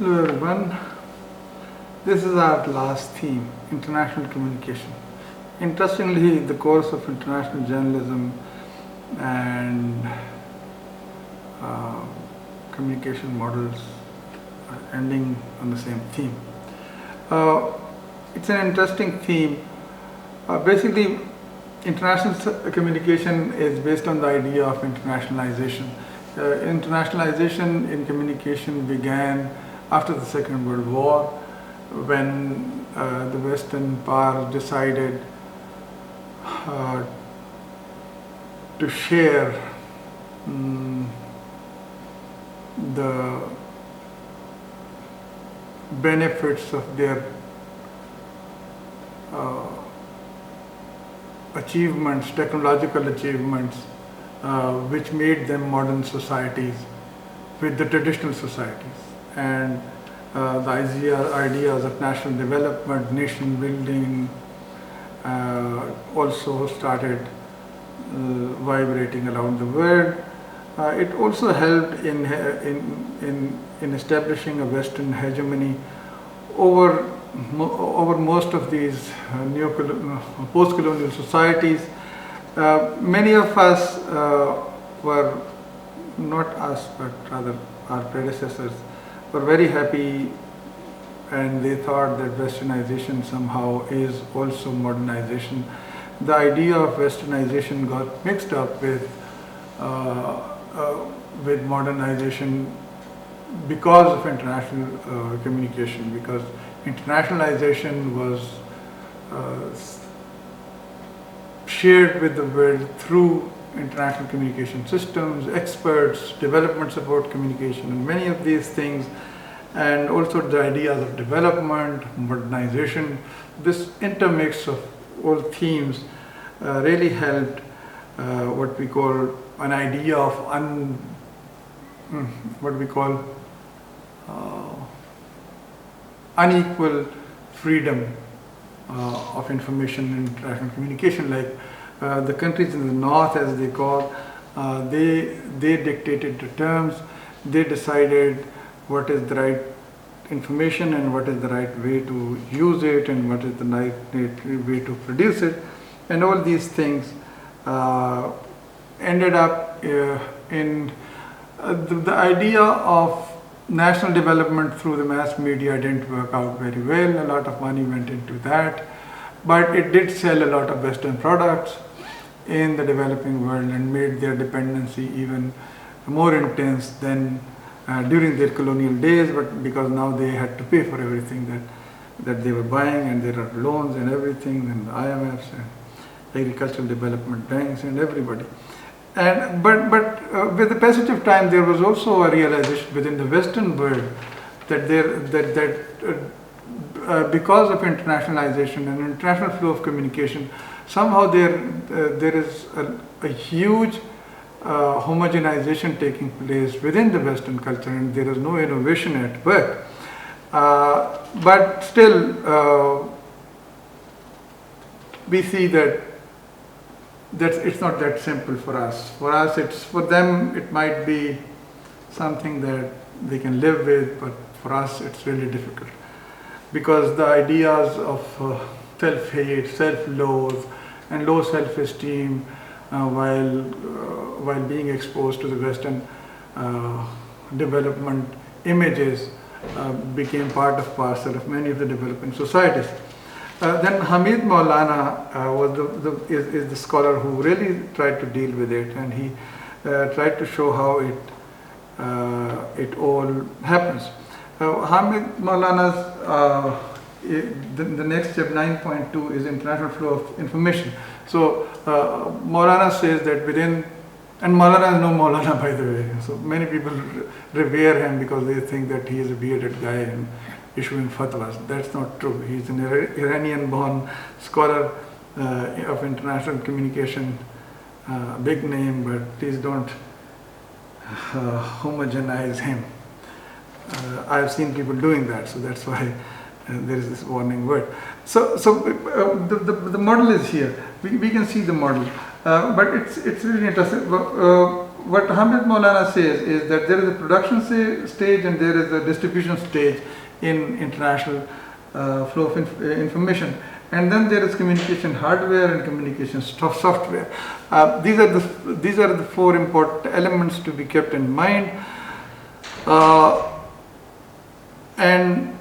Hello everyone. This is our last theme, international communication. Interestingly, the course of international journalism and uh, communication models are ending on the same theme. It's an interesting theme. Basically, international communication is based on the idea of internationalization. Internationalization in communication began after the Second World War, when the Western powers decided to share the benefits of their achievements, technological achievements, which made them modern societies with the traditional societies. And the ideas of national development, nation building also started vibrating around the world. It also helped in establishing a Western hegemony over most of these post-colonial societies. Many of us were, not us, but rather our predecessors, were very happy, and they thought that westernization somehow is also modernization. The idea of westernization got mixed up with modernization because of international communication, because internationalization was shared with the world through international communication systems, experts, development support communication, and many of these things, and also the ideas of development, modernization. This intermix of all themes really helped what we call an idea of unequal freedom of information and international communication. Like the countries in the north, as they call, they dictated the terms, they decided what is the right information and what is the right way to use it and what is the right way to produce it, and all these things ended up in the idea of national development through the mass media didn't work out very well. A lot of money went into that, but it did sell a lot of Western products in the developing world and made their dependency even more intense than during their colonial days, but because now they had to pay for everything that they were buying, and there are loans and everything, and the IMFs and agricultural development banks and everybody. And but with the passage of time, there was also a realization within the Western world that because of internationalization and international flow of communication, somehow there is a huge homogenization taking place within the Western culture, and there is no innovation at work. But still, we see that it's not that simple for us. For them, it might be something that they can live with, but for us, it's really difficult, because the ideas of self-hate, self-loathe, and low self-esteem, while being exposed to the Western development images, became part of parcel of many of the developing societies. Then Hamid Maulana is the scholar who really tried to deal with it, and he tried to show how it all happens. Hamid Maulana's the next step, 9.2, is international flow of information. So Maulana says that within, and Maulana is no Maulana, by the way, so many people revere him because they think that he is a bearded guy and issuing fatwas. That's not true. He's an Iranian-born scholar of international communication, big name, but please don't homogenize him. I've seen people doing that, so that's why there is this warning word. So the model is here. We can see the model, but it's really interesting. what Hamid Maulana says is that there is a production stage and there is a distribution stage in international flow of information. And then there is communication hardware and communication software. These are the four important elements to be kept in mind. And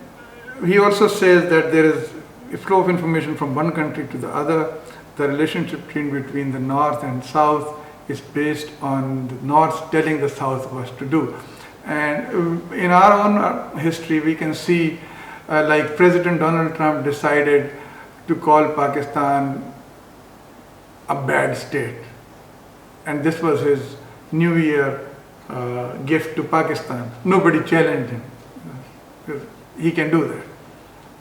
he also says that there is a flow of information from one country to the other. The relationship between the North and South is based on the North telling the South what to do. And in our own history, we can see like President Donald Trump decided to call Pakistan a bad state. And this was his New Year gift to Pakistan. Nobody challenged him. He can do that.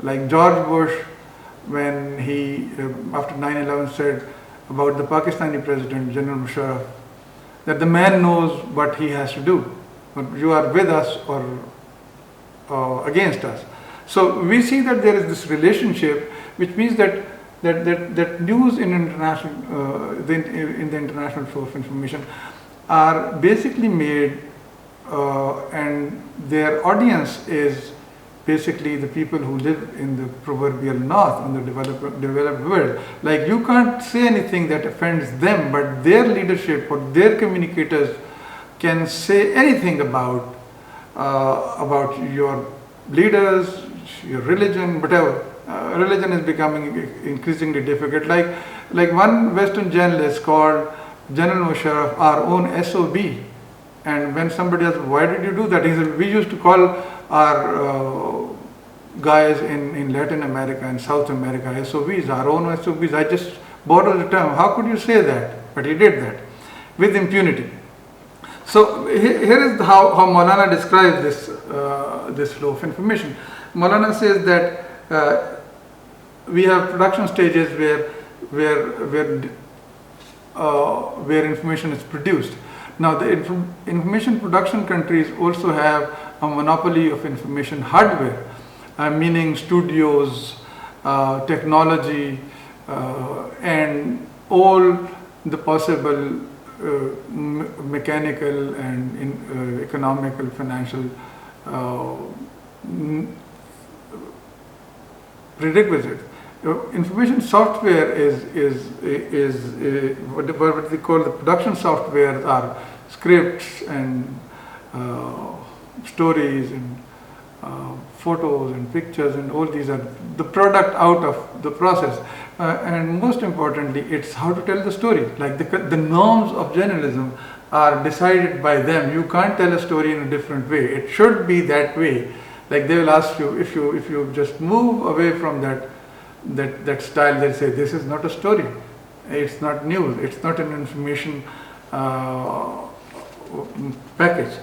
Like George Bush, when he, after 9/11, said about the Pakistani president, General Musharraf, that the man knows what he has to do. But you are with us or against us. So we see that there is this relationship, which means that news in international in the international flow of information are basically made, and their audience is basically the people who live in the proverbial North, in the developed world. Like, you can't say anything that offends them, but their leadership or their communicators can say anything about your leaders, your religion, whatever. Religion is becoming increasingly difficult. Like one Western journalist called General Musharraf our own SOB. And when somebody asked, why did you do that? He said, we used to call our guys in Latin America and South America SOBs, our own SOBs. I just borrowed the term. How could you say that? But he did that with impunity. So here is how Maulana describes this flow of information. Maulana says that we have production stages where information is produced. Now, the information production countries also have a monopoly of information hardware, meaning studios, technology, and all the possible mechanical and economical, financial prerequisites. Information software is what they call the production software are scripts and stories and photos and pictures, and all these are the product out of the process. And most importantly, it's how to tell the story. Like the norms of journalism are decided by them. You can't tell a story in a different way. It should be that way. Like they will ask you, if you just move away from that style, they'll say this is not a story. It's not news. It's not an information package.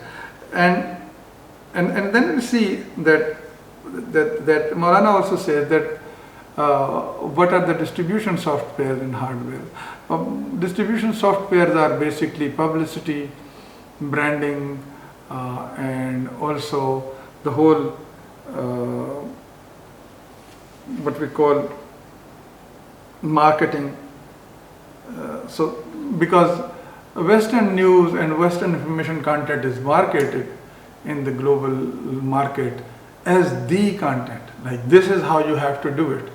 And then we see that Maulana also says that what are the distribution softwares and hardware? Distribution softwares are basically publicity, branding, and also the whole what we call marketing. So because Western news and Western information content is marketed in the global market as the content, like this is how you have to do it,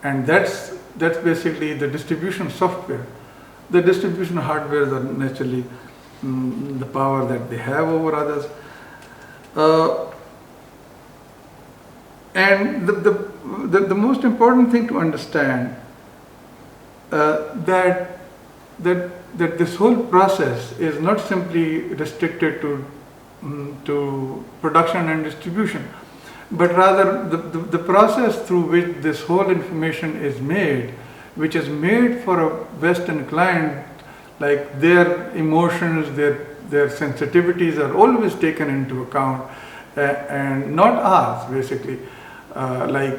and that's basically the distribution software. The distribution hardware are naturally the power that they have over others, and the most important thing to understand that this whole process is not simply restricted to production and distribution, but rather the process through which this whole information is made, which is made for a Western client, like their emotions, their sensitivities are always taken into account, and not ours, basically. Like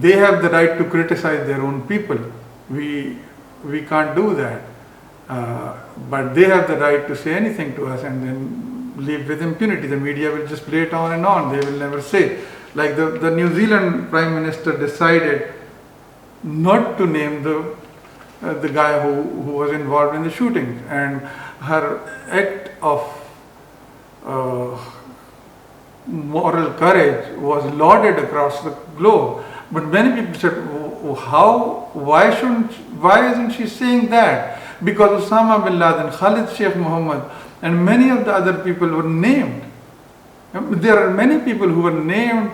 they have the right to criticize their own people. We can't do that, but they have the right to say anything to us and then leave with impunity. The media will just play it on and on. They will never say. Like the New Zealand Prime Minister decided not to name the guy who was involved in the shooting, and her act of uh, moral courage was lauded across the globe. But many people said, why isn't she saying that? Because Osama bin Laden, Khalid Sheikh Mohammed, and many of the other people were named. There are many people who were named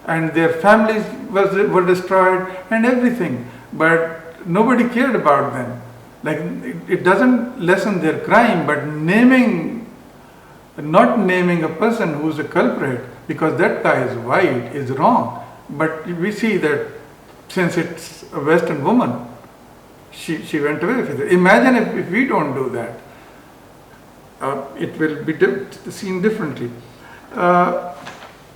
and their families were destroyed and everything, but nobody cared about them. Like, it doesn't lessen their crime, but not naming a person who's a culprit because that guy is white is wrong. But we see that since it's a Western woman, she went away with it. Imagine if we don't do that. It will be seen differently. Now,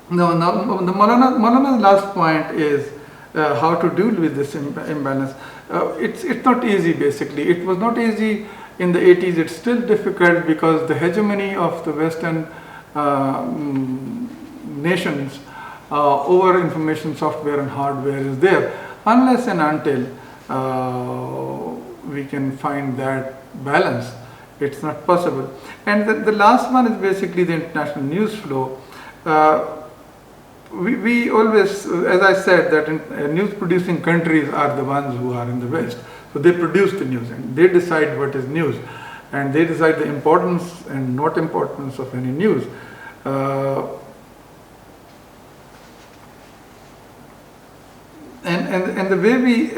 the Maulana's last point is how to deal with this imbalance. It's not easy, basically. It was not easy in the 80s. It's still difficult because the hegemony of the Western nations over information software and hardware is there. Unless and until we can find that balance, it's not possible. And the last one is basically the international news flow. We always, as I said, that news producing countries are the ones who are in the West. So they produce the news and they decide what is news, and they decide the importance and not importance of any news. And the way we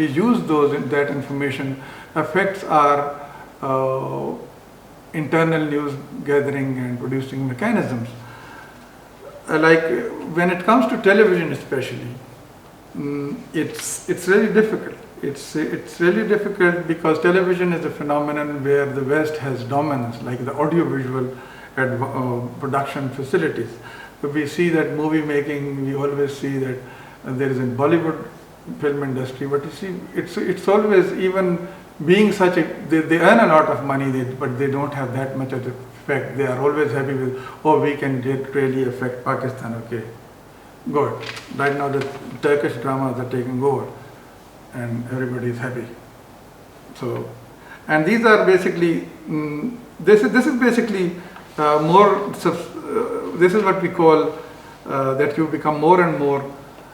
use that information affects our internal news gathering and producing mechanisms. Like when it comes to television especially, it's really difficult. It's really difficult because television is a phenomenon where the West has dominance, like the audiovisual production facilities. So we see that movie making, we always see that there is a Bollywood film industry, but you see, it's always, even being such a, they earn a lot of money, but they don't have that much of the effect. They are always happy with, oh, we can really affect Pakistan, okay, good. Right now the Turkish dramas are taking over and everybody is happy. So, and these are basically, this is basically this is what we call that you become more and more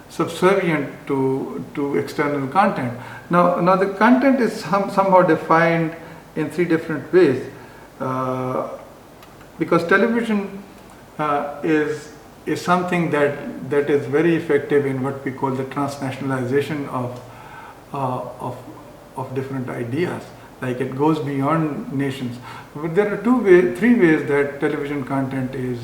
subservient to external content. Now the content is somehow defined in three different ways, because television is something that is very effective in what we call the trans-nationalisation of different ideas. Like, it goes beyond nations. But there are three ways that television content is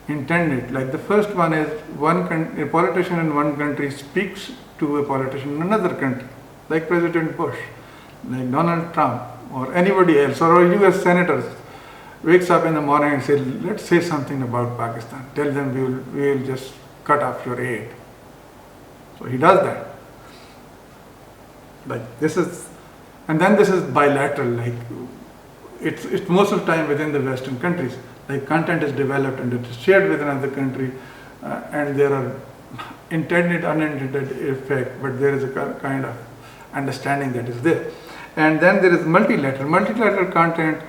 intended. Like, the first one is a politician in one country speaks to a politician in another country, like President Bush, like Donald Trump, or anybody else, or a US senator wakes up in the morning and says, let's say something about Pakistan. Tell them we will just cut off your aid. So he does that. Like, this is, and then this is bilateral, like it's most of the time within the Western countries. Like, content is developed and it is shared with another country, and there are intended, unintended effect, but there is a kind of understanding that is there. And then there is multilateral. Multilateral content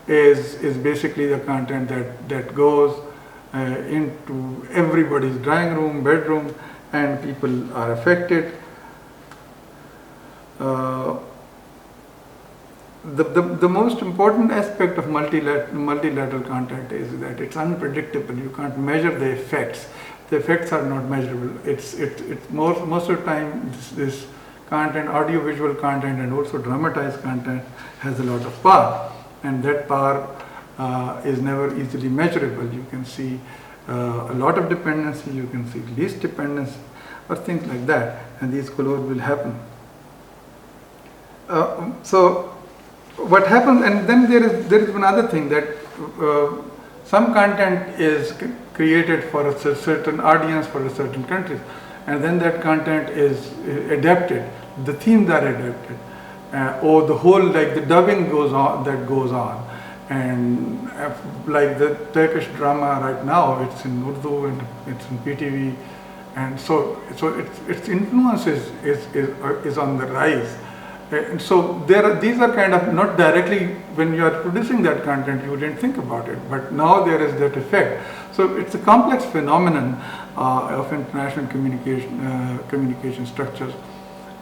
is basically the content that goes into everybody's drawing room, bedroom, and people are affected. The most important aspect of multilateral content is that it's unpredictable. You can't measure the effects. The effects are not measurable. It's most of the time this content, audiovisual content, and also dramatized content has a lot of power, and that power is never easily measurable. You can see a lot of dependency. You can see least dependency, or things like that, and these colors will happen. So what happens, and then there is one other thing, that some content is created for a certain audience, for a certain country, and then that content is adapted. The themes are adapted, or the whole, like the dubbing goes on, and like the Turkish drama right now, it's in Urdu and it's in PTV, and so its influence is on the rise. And so these are kind of not directly when you are producing that content, you didn't think about it, but now there is that effect. So it's a complex phenomenon of international communication structures.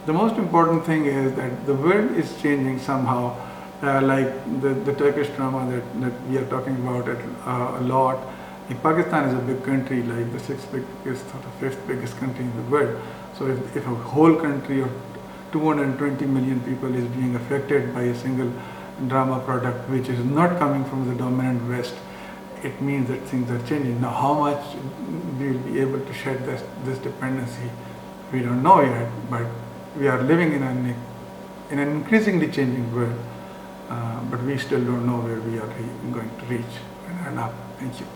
The most important thing is that the world is changing somehow, like the Turkish drama that we are talking about a lot. Like Pakistan is a big country, like the sixth biggest or the fifth biggest country in the world. So if a whole country of 220 million people is being affected by a single drama product which is not coming from the dominant West, it means that things are changing. Now how much we will be able to shed this dependency, we don't know yet, but we are living in an increasingly changing world, but we still don't know where we are going to reach and end up. Thank you.